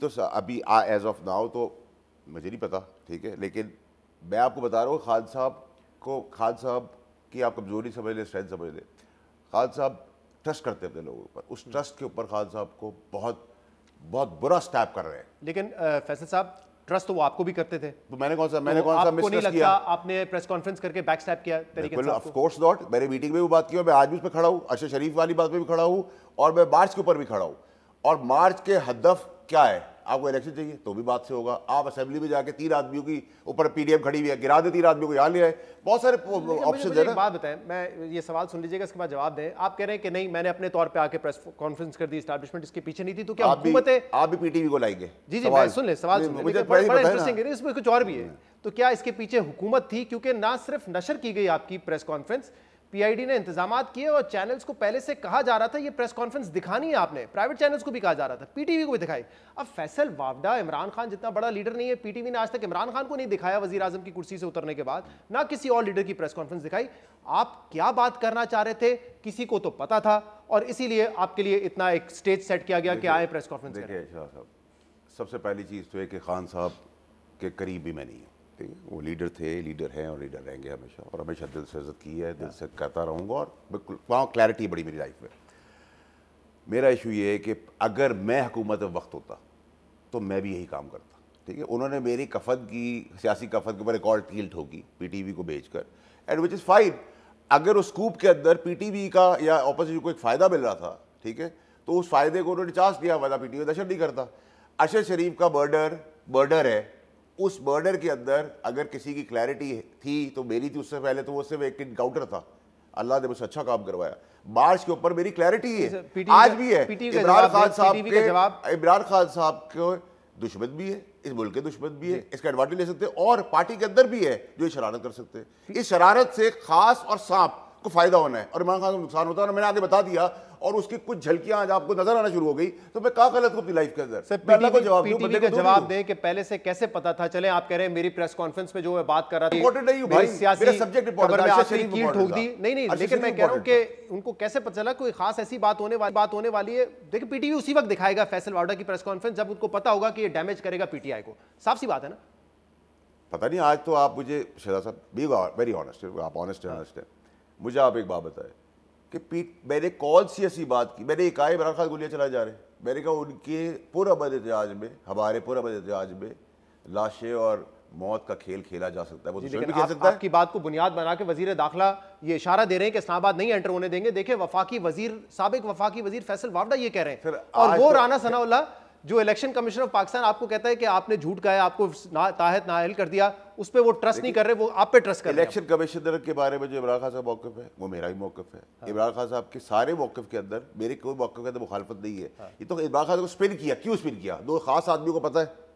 एज ऑफ नाउ तो मुझे नहीं पता, ठीक है, लेकिन मैं आपको बता रहा हूँ खान साहब की आप कमजोरी समझ ले, स्ट्रेंथ समझ ले। खान साहब ट्रस्ट करते हैं अपने लोगों पर, उस ट्रस्ट के ऊपर खान साहब को बहुत बहुत बुरा स्टैप कर रहे हैं। लेकिन फैसल साहब, ट्रस्ट तो वो आपको भी करते थे, तो मैंने कौन सा आपको नहीं मिसट्रस्ट लगता किया? आपने प्रेस कॉन्फ्रेंस करके बैक स्टैप किया तरीके से? Of course not. मैंने मीटिंग में भी बात की और मैं आज भी उस पर खड़ा हूँ, अरशद शरीफ वाली बात पे भी खड़ा हूँ, और मैं मार्च के ऊपर भी खड़ा हूँ। और मार्च के हदफ क्या है? आपको इलेक्शन चाहिए तो भी बात से होगा। आप असेंबली में जाके 3 आदमियों की ऊपर पीडीएम खड़ी हुई है, गिरा दे 3 आदमियों को, यहाँ ले आए, बहुत सारे ऑप्शन है ना। बात बताएं, मैं ये सवाल सुन लीजिएगा, इसके बाद जवाब दें। आप कह रहे हैं कि नहीं, मैंने अपने तौर पे आके प्रेस कॉन्फ्रेंस कर दी, एस्टैब्लिशमेंट इसके पीछे नहीं थी, तो क्या हुकूमत है? आप भी पीटीवी को लाएंगे? जी मैं सुन ले, सवाल सुन ले, बड़ा इंटरेस्टिंग है, इसमें कुछ और भी है। तो क्या इसके पीछे हुकूमत थी? क्योंकि ना सिर्फ नशर की गई आपकी प्रेस कॉन्फ्रेंस, पीआईडी ने इंतजामात किए और चैनल्स को पहले से कहा जा रहा था ये प्रेस कॉन्फ्रेंस दिखानी है आपने, प्राइवेट चैनल्स को भी कहा जा रहा था, पीटीवी को भी दिखाई। अब फैसल वावडा इमरान खान जितना बड़ा लीडर नहीं है, पीटीवी ने आज तक इमरान खान को नहीं दिखाया वजीर आजम की कुर्सी से उतरने के बाद, ना किसी और लीडर की प्रेस कॉन्फ्रेंस दिखाई। आप क्या बात करना चाह रहे थे? किसी को तो पता था, और इसीलिए आपके लिए इतना एक स्टेज सेट किया गया कि आए प्रेस कॉन्फ्रेंस करें। देखिए शाह साहब, सबसे पहली चीज़ तो है कि खान साहब के करीब भी मैं नहीं हूँ, ठीक है। वो लीडर थे, लीडर हैं और लीडर रहेंगे हमेशा, और हमेशा दिल से इज्जत की है, दिल से करता रहूँगा, और बिल्कुल वहाँ क्लैरिटी बड़ी मेरी लाइफ में। मेरा इशू ये है कि अगर मैं हुकूमत वक्त होता तो मैं भी यही काम करता, ठीक है। उन्होंने मेरी कफन की, सियासी कफन के ऊपर एक और कील ठोकी पीटीवी को बेचकर, एंड विच इज़ फाइन। अगर उस स्कूप के अंदर पीटीवी का या ऑपोजिशन को एक फ़ायदा मिल रहा था, ठीक है, तो उस फायदे को उन्होंने चार्ज किया, वरना पीटीवी दहशत नहीं करता। अरशद शरीफ का मर्डर है, उस मर्डर के अंदर अगर किसी की क्लैरिटी थी तो मेरी थी, उससे पहले तो वो सिर्फ एक इनकाउंटर था, अल्लाह ने मुझसे अच्छा काम करवाया। मार्च के ऊपर मेरी क्लैरिटी है, आज भी है। इमरान खान साहब के दुश्मन भी है, इस मुल्क के दुश्मन भी है, इसका एडवांटेज ले सकते हैं, और पार्टी के अंदर भी है जो शरारत कर सकते हैं। इस शरारत से खास और सांप को फायदा होना है और इमरान खान को नुकसान होता है। मैंने आगे बता दिया और उसकी कुछ झलकियां आज आपको नजर आना शुरू हो गई, तो मैं क्या गलत हूं अपनी लाइफ के अंदर? पीटीवी का जवाब दें कि पहले से कैसे पता था? चले आप कह रहे हैं मेरी प्रेस कॉन्फ्रेंस में जो मैं बात कर रहा था इंपॉर्टेंट नहीं भाई, मेरा सब्जेक्ट इंपॉर्टेंट है, आपने कील ठोक दी। नहीं, लेकिन मैं कह रहा हूं कि उनको कैसे पता चला कोई खास ऐसी बात होने वाली है? देखिए, पीटीवी उसी वक्त दिखाएगा फैसल वाडा की प्रेस कॉन्फ्रेंस जब उनको पता होगा कि ये डैमेज करेगा पीटीआई को। साफ सी बात है ना? पता नहीं, आज तो आप मुझे शहजाद साहब बी वेरी ऑनेस्ट, आप ऑनेस्ट है, मुझे आप एक बात बताएं कि मैंने कौन सी ऐसी बात की? मैंने कहा इमरान खान गोलियां चलाए जा रहे, मैंने कहा उनके पुरअमन एहतजाज में, हमारे पुरअमन एहतजाज में लाशें और मौत का खेल खेला जा सकता है, वो लेकिन आपकी बात को बुनियाद बना के वजीर दाखिला ये इशारा दे रहे हैं कि इस्लामाबाद नहीं एंटर होने देंगे। देखिए, साबिक वफाकी वजीर फैसल वावडा ये कह रहे हैं, और वो राना सनाउल्लाह जो इलेक्शन कमिश्नर ऑफ पाकिस्तान आपको कहता है कि आपने झूठ कहा, आपको ताहत नाअहल कर दिया, उस पर वो ट्रस्ट नहीं कर रहे, वो आप पे ट्रस्ट कर रहे हैं। इलेक्शन कमिश्नर के बारे में जो इमरान खान साहब मौक़िफ़ है वो मेरा ही मौक़िफ़ है। हाँ। इमरान खान साहब के सारे मौक़िफ़ के अंदर मेरे कोई मौक़िफ़ के अंदर मुखालफत नहीं है। हाँ। ये तो इमरान खान को स्पिन किया, क्यों स्पिन किया? दो खास आदमियों को पता है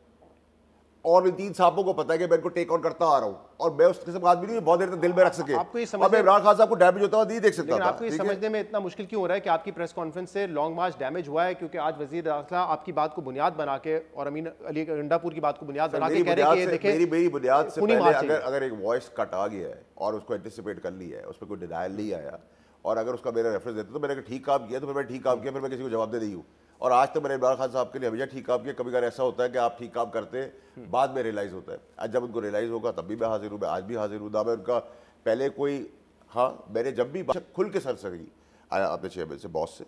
और इन तीन साहबों को पता है कि मैं इनको टेक ऑन करता आ रहा हूं, और मैं उस किस्म का आदमी नहीं बहुत देर तक दिल में रख सके। आपको ये समझ में इमरान खान साहब को डैमेज होता हुआ नहीं देख सकता था। आपको ये समझने में इतना मुश्किल क्यों हो रहा है कि आपकी प्रेस कॉन्फ्रेंस से लॉन्ग मार्च डैमेज हुआ है? क्योंकि आज वजीर दाखिला आपकी बात को बुनियाद बना के और अमीन अली गंडापुर की बात को बुनियाद बना के कह रहे हैं कि मेरी बुनियाद से पहले अगर एक वॉइस कट आ गया है और उसको एंटिसिपेट कर लिया है, उस पर कोई डिनायल नहीं आया, और अगर उसका मेरा रेफरेंस देते तो मैंने ठीक काम किया, तो फिर मैं ठीक काम किया, फिर मैं किसी को जवाब दे नहीं हूँ। और आज तक मैंने इमरान खान साहब के लिए हमेशा ठीक काम किया। कभी कभी ऐसा होता है कि आप ठीक काम करते बाद में रियलाइज होता है, आज जब उनको रियलाइज होगा तब भी मैं हाजिर हूँ, मैं आज भी हाजिर हूँ ना। मैं उनका पहले कोई, हाँ, मैंने जब भी खुल के सर सही आया अपने चेयरमैन से, बॉस से,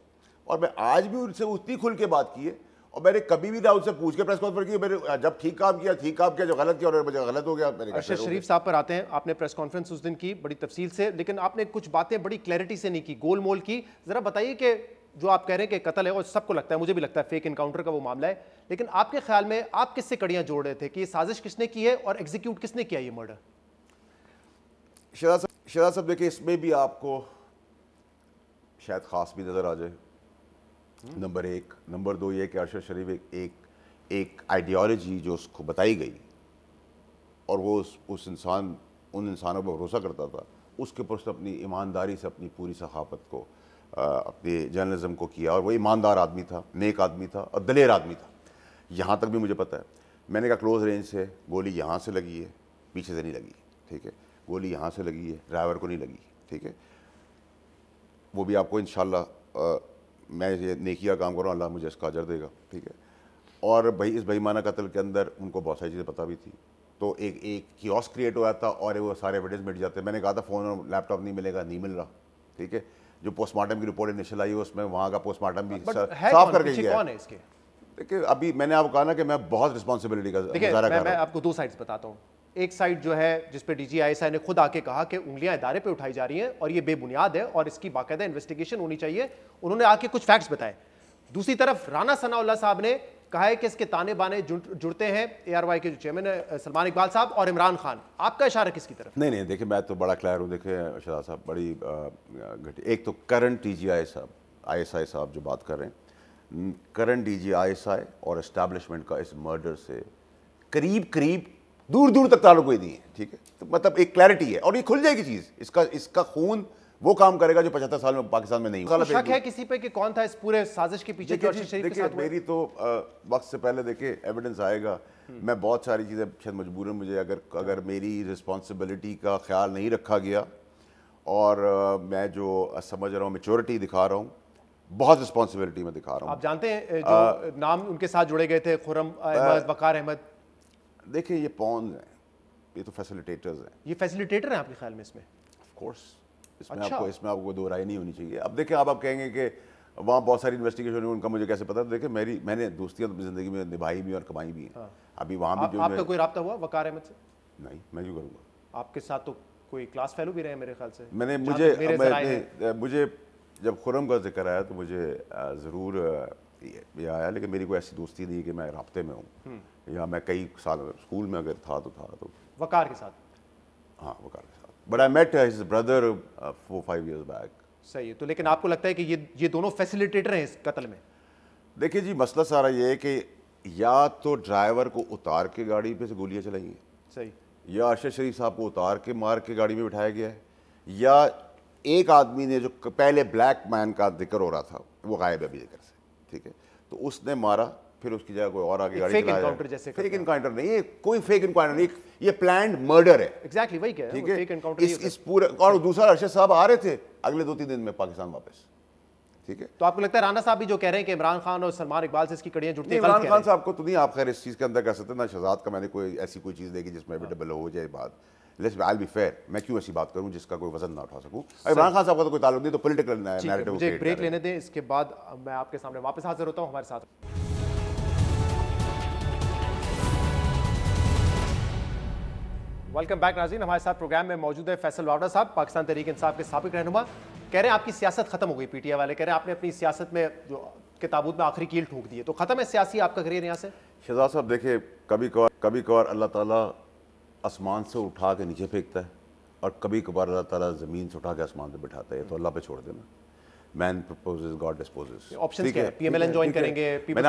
और मैं आज भी उनसे उतनी खुल के बात की है, और मैंने कभी भी ना उनसे पूछ के प्रेस कॉन्फ्रेंस की। मैंने जब ठीक काम किया, जो गलत किया और मुझे गलत हो गया। अरशद शरीफ साहब पर आते हैं, आपने प्रेस कॉन्फ्रेंस उस दिन की बड़ी तफसील से, लेकिन आपने कुछ बातें बड़ी क्लैरिटी से नहीं की, गोल मोल की। जरा बताइए कि जो आप कह रहे हैं कि कत्ल है, और सबको लगता है, मुझे भी लगता है फेक इनकाउंटर का वो मामला है, लेकिन आपके ख्याल में आप किससे कड़ियां जोड़ रहे थे कि ये साजिश किसने की है और एग्जीक्यूट किसने किया ये मर्डर? शहजाद साहब देखिए, इसमें भी आपको शायद खास भी नजर आ जाए, नंबर एक। नंबर दो ये कि अरशद शरीफ एक आइडियोलॉजी जो उसको बताई गई और वो उन इंसानों पर भरोसा करता था, उसके ऊपर उसने अपनी ईमानदारी से अपनी पूरी सखाफत को, अपने जर्नलिज्म को किया, और वो ईमानदार आदमी था, नेक आदमी था और दलेर आदमी था। यहाँ तक भी मुझे पता है, मैंने कहा क्लोज रेंज से गोली यहाँ से लगी है, पीछे से नहीं लगी, ठीक है, गोली यहाँ से लगी है, ड्राइवर को नहीं लगी, ठीक है। वो भी आपको इंशाल्लाह मैं ये नेकी का काम कर रहा हूँ, अल्लाह मुझे इसका अजर देगा, ठीक है। और भाई इस बेईमाना कत्ल के अंदर उनको बहुत सारी चीज़ें पता भी थी, तो एक कियोस्क क्रिएट हुआ था और वो सारे एविडेंस मिट जाते। मैंने कहा था फ़ोन और लैपटॉप नहीं मिलेगा, नहीं मिल रहा, ठीक है। जो पोस्टमार्टम की रिपोर्ट इनिशियल आई है उसमें वहाँ का पोस्टमार्टम भी साफ कर गई है। देखिए, अभी मैंने आपको कहा ना कि मैं बहुत रिस्पॉन्सिबिलिटी का मुजाहरा कर रहा हूं। मैं आपको दो साइड्स बताता हूँ। एक साइड जो है जिस पे डीजी आईएसआई ने खुद आके कहा कि उंगलियां इदारे पे उठाई जा रही हैं और ये बेबुनियाद है और इसकी बाकायदा इन्वेस्टिगेशन होनी चाहिए, उन्होंने आके कुछ फैक्ट्स बताए। दूसरी तरफ राना सनाउल्लाह साहब ने कहा है कि इसके ताने बाने जुड़ते हैं एआरवाई के जो चेयरमैन है सलमान इकबाल साहब और इमरान खान। आपका इशारा किसकी तरफ? नहीं, देखिए, मैं तो बड़ा क्लियर हूँ। देखिए शहजाद साहब, बड़ी घटी, एक तो करंट डीजीआई साहब, आईएसआई साहब जो बात कर रहे हैं, करंट डीजी आईएसआई और एस्टैब्लिशमेंट का इस मर्डर से करीब दूर तक ताल्लुक कोई नहीं है, ठीक है। तो मतलब एक क्लैरिटी है और ये खुल जाएगी चीज़। इसका खून वो काम करेगा जो 75 साल में पाकिस्तान में नहीं हुआ। शक है किसी पे कि कौन था इस पूरे साजिश के पीछे? देखिए, मेरी तो वक्त से पहले देखिए एविडेंस आएगा। मैं बहुत सारी चीज़ें शायद मजबूरन मुझे अगर मेरी रिस्पॉन्सिबिलिटी का ख्याल नहीं रखा गया और मैं जो समझ रहा हूँ मेच्योरिटी दिखा रहा हूँ, बहुत रिस्पॉन्सिबिलिटी में दिखा रहा हूँ। आप जानते हैं जो नाम उनके साथ जुड़े गए थे, खुर्रम अहमद, वकार अहमद, देखिए ये पॉन्स हैं, ये तो फैसिलिटेटर्स हैं। ये फैसिलिटेटर हैं आपके ख्याल में इसमें? ऑफ कोर्स, इसमें आपको दो राय नहीं होनी चाहिए। अब देखिए, आप कहेंगे कि वहाँ बहुत सारी इन्वेस्टिगेशन हुई, उनका मुझे कैसे पता? देखिए, मैंने दोस्तियाँ अपनी ज़िंदगी में निभाई भी और कमाई भी हैं। हाँ। अभी वहाँ भी जो आपका कोई राब्ता हुआ वकार अहमद से? नहीं, मैं क्यों करूँगा? आपके साथ तो कोई क्लास फेलो भी रहे मेरे ख्याल से। मैंने मुझे जब खुरम का जिक्र आया तो मुझे ज़रूर ये आया, लेकिन मेरी कोई ऐसी दोस्ती नहीं कि मैं राब्ते में हूँ, या मैं कई साल स्कूल में अगर था तो वकार के साथ। हाँ, वकार के साथ, but I met his brother 4-5 years बैक। सही है। तो लेकिन आपको लगता है कि ये दोनों फैसिलिटेटर हैं इस कत्ल में? देखिए जी, मसला सारा ये है कि या तो ड्राइवर को उतार के गाड़ी पे से गोलियां चलाई हैं, सही, या अरशद शरीफ साहब को उतार के मार के गाड़ी में बिठाया गया है, या एक आदमी ने जो पहले ब्लैक मैन का जिक्र हो रहा था वो गायब है अभी जिक्र से, ठीक है, तो उसने मारा, फिर उसकी जगह कोई और आगे गाड़ी फेक चलाया। एनकाउंटर जैसे फेक एनकाउंटर नहीं है, कोई फेक एनकाउंटर नहीं, ये प्लान्ड मर्डर है। एग्जैक्टली वही क्या है, ठीक है, फेक एनकाउंटर इस पूरे। और दूसरा, अरशद साहब आ रहे थे अगले 2-3 दिन में पाकिस्तान वापस, ठीक है। तो आपको लगता है राना साहब भी जो कह रहे हैं कि इमरान खान और सलमान इकबाल से इसकी कड़ियां जुड़ती हैं? इमरान खान साहब को तो नहीं, आप खैर इस चीज़ के अंदर कर सकते ना, शहजाद का मैंने कोई ऐसी कोई चीज़ देखी जिसमें एविटेबल हो जाए बात। लेट्स आई बी फेयर, मैं क्यों ऐसी बात करूं जिसका कोई वजन ना उठा सकूं। इमरान खान साहब का तो कोई ताल्लुक नहीं, तो पॉलिटिकल नैरेटिव। मुझे एक ब्रेक लेने दें, इसके बाद मैं आपके सामने वापस हाजिर होता हूं। हमारे साथ वेलकम बैक नाज़रीन। हमारे साथ प्रोग्राम में मौजूद है फैसल वावड़ा साहब, पाकिस्तान तहरीक इंसाफ के साबिक रहनुमा। कह रहे हैं आपकी सियासत खत्म हो गई, पीटीआई वाले कह रहे हैं आपने अपनी सियासत में जो के ताबूत में आखिरी कील ठोक दी है, तो खत्म है सियासी आपका करियर यहाँ से? शहजाद साहब देखिए, कभी कभार अल्लाह ताला आसमान से उठा के नीचे फेंकता है, और कभी कभार अल्लाह ताला ज़मीन से उठा के आसमान से बिठाता है, तो अल्लाह पे छोड़ देना। Man proposes, God disposes. Options क्या है? पीएमएलएन ज्वाइन करेंगे, मैंने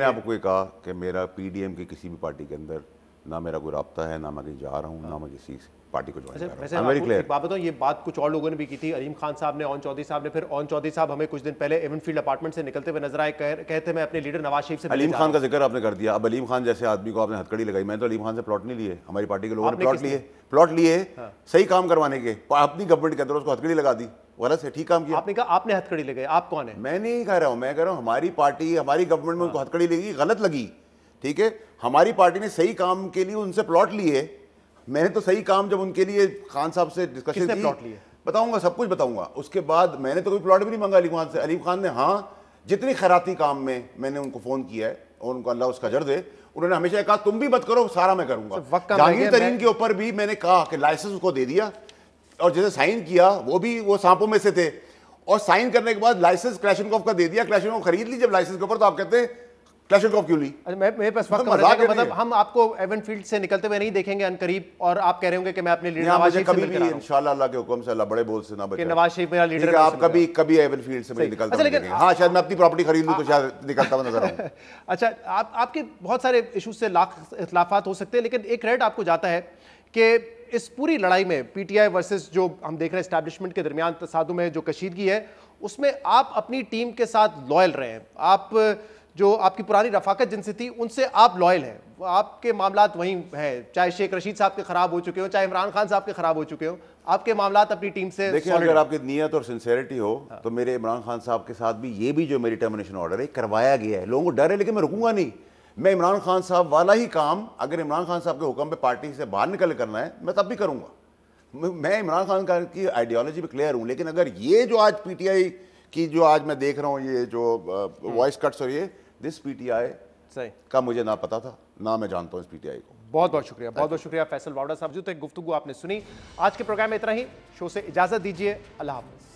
आपको कहा कि मेरा पीडीएम की किसी भी पार्टी के अंदर ना मेरा कोई राब्ता है, ना मैं कहीं जा रहा हूँ, ना मैं किसी पार्टी को ज्वाइन कर रहा हूं। Very clear. एक बात बताऊं, ये बात कुछ और लोगों ने भी की थी, अलीम खान साहब ने, ओन चौधरी साहब ने, फिर ओन चौधरी साहब हमें कुछ दिन पहले एवनफील्ड अपार्टमेंट से निकलते हुए नजर आए, कहते मैं अपने लीडर नवाज शरीफ से। अलीम खान का जिक्र आपने कर दिया, अब अलीम खान जैसे आदमी को आपने हथकड़ी लगाई। मैं तो अलीम खान से प्लॉट नहीं लिए, हमारी पार्टी के लोगों ने प्लॉट लिए सही काम करवाने के, अपनी गवर्नमेंट के अंदर उसको हथकड़ी लगा दी, गलत से ठीक काम किया। आपने कहा आपने हथकड़ी लगाई, आप कौन है? मैं नहीं कह रहा हूं, मैं कह रहा हूं हमारी पार्टी, हमारी गवर्नमेंट में उनको हथकड़ी लगी, गलत लगी, ठीक है। हमारी पार्टी ने सही काम के लिए उनसे प्लॉट लिए। मैंने तो सही काम जब उनके लिए खान साहब से डिस्कशन की, प्लॉट लिए बताऊंगा, सब कुछ बताऊंगा। उसके बाद मैंने तो कोई प्लॉट भी नहीं मांगा अलीम खान से। अलीम खान ने हाँ, जितनी खैराती काम में मैंने उनको फोन किया है, और उनको अल्लाह उसका अजर दे, उन्होंने हमेशा कहा तुम भी मत करो, सारा मैं करूंगा। जहांगीर तरीन के ऊपर भी मैंने कहा कि लाइसेंस उसको दे दिया, और जैसे साइन किया वो सांपों में से थे, और साइन करने के बाद लाइसेंस क्लैशनकॉफ का दे दिया। क्लैशनकॉफ खरीद ली जब लाइसेंस के ऊपर, तो आप कहते हैं क्लैशनकॉफ क्यों ली? मेरे पास वक्त मतलब हम आपको एवनफील्ड से निकलते हुए नहीं देखेंगे अनकरीब, और आप कह रहे होंगे कि मैं अपने लीडर नवाज शरीफ से मिलकर आ रहा हूं। इंशाल्लाह अल्लाह के हुक्म से, अल्लाह बड़े बोल से ना बचाए, नवाज शरीफ मेरा लीडर है। आप कभी एवनफील्ड से मैं निकलता हूं, हाँ शायद मैं अपनी प्रॉपर्टी खरीद लूं तो शायद निकलता हुआ नजर आऊं। अच्छा, आपके बहुत सारे इशूज से लाख इख्तिलाफात हो सकते हैं, लेकिन एक क्रेडिट आपको जाता है कि इस पूरी लड़ाई में पीटीआई वर्सेस जो हम देख रहे हैं एस्टैब्लिशमेंट के दरमियान तसादुम में जो कशीदगी है, उसमें आप अपनी टीम के साथ लॉयल रहे हैं। आप जो आपकी पुरानी रफाकत जिनसे थी उनसे आप लॉयल हैं, आपके मामलात वहीं हैं, चाहे शेख रशीद साहब के खराब हो चुके हो, चाहे इमरान खान साहब के खराब हो चुके हो, आपके मामलात अपनी टीम से। देखिए, अगर आपकी नीयत और सिंसेरिटी हो तो मेरे इमरान खान साहब के साथ भी ये भी जो मेरी टर्मिनेशन ऑर्डर है करवाया गया है। लोगों को डर है, लेकिन मैं रुकूंगा नहीं। मैं इमरान खान साहब वाला ही काम अगर इमरान खान साहब के हुक्म पे पार्टी से बाहर निकल करना है, मैं तब भी करूंगा। मैं इमरान खान की आइडियोलॉजी पे क्लियर हूं, लेकिन अगर ये जो आज पीटीआई की जो आज मैं देख रहा हूं, ये जो वॉइस कट्स और ये दिस पीटीआई सही का मुझे ना पता था, ना मैं जानता हूं इस पीटीआई को। बहुत बहुत शुक्रिया, बहुत बहुत शुक्रिया फैसल वावड़ा साहब। जो तो एक गुफ्तगू आपने सुनी। आज के प्रोग्राम में इतना ही, शो से इजाजत दीजिए, अल्लाह हाफिज।